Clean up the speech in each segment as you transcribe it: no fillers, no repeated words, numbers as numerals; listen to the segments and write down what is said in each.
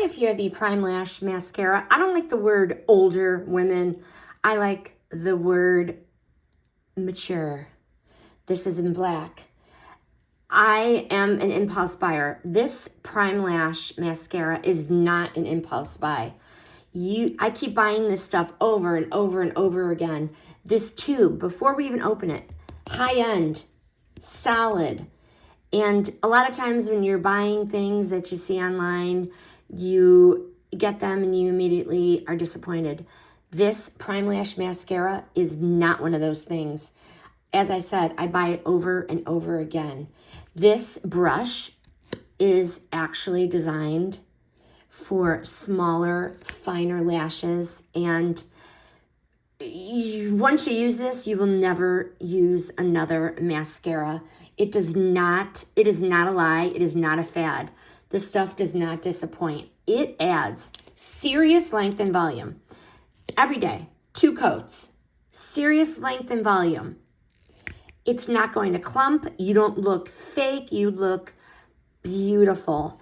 have here the PrimeLash Mascara. I don't like the word older women. I like the word mature. This is in black. I am an impulse buyer. This PrimeLash Mascara is not an impulse buy. I keep buying this stuff over and over and over again. This tube, before we even open it, high end, solid. And a lot of times when you're buying things that you see online, you get them and you immediately are disappointed. This PrimeLash Mascara is not one of those things. As I said, I buy it over and over again. This brush is actually designed for smaller, finer lashes, and once you use this, you will never use another mascara. It is not a lie. It is not a fad. This stuff does not disappoint. It adds serious length and volume. Every day, 2 coats. Serious length and volume. It's not going to clump. You don't look fake. You look beautiful.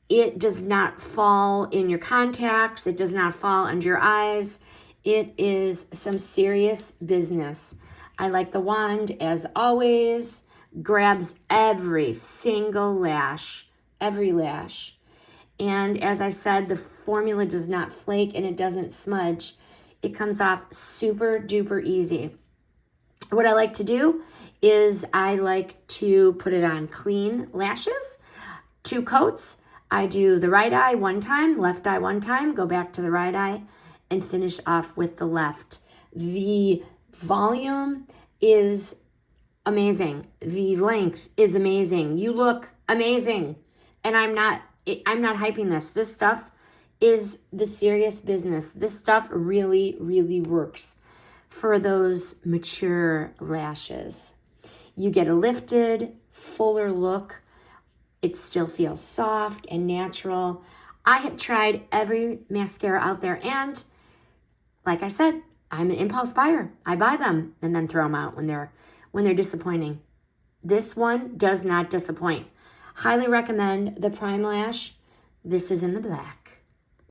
It does not fall in your contacts. It does not fall under your eyes. It is some serious business. I like the wand, as always. Grabs every single lash, every lash. And as I said, the formula does not flake and it doesn't smudge. It comes off super duper easy. What I like to do is I like to put it on clean lashes, 2 coats. I do the right eye 1 time, left eye 1 time, go back to the right eye, and finish off with the left. The volume is amazing. The length is amazing. You look amazing. And I'm not hyping this. This stuff is the serious business. This stuff really, really works for those mature lashes. You get a lifted, fuller look. It still feels soft and natural. I have tried every mascara out there, and like I said, I'm an impulse buyer. I buy them and then throw them out when they're disappointing. This one does not disappoint. Highly recommend the PrimeLash. This is in the black.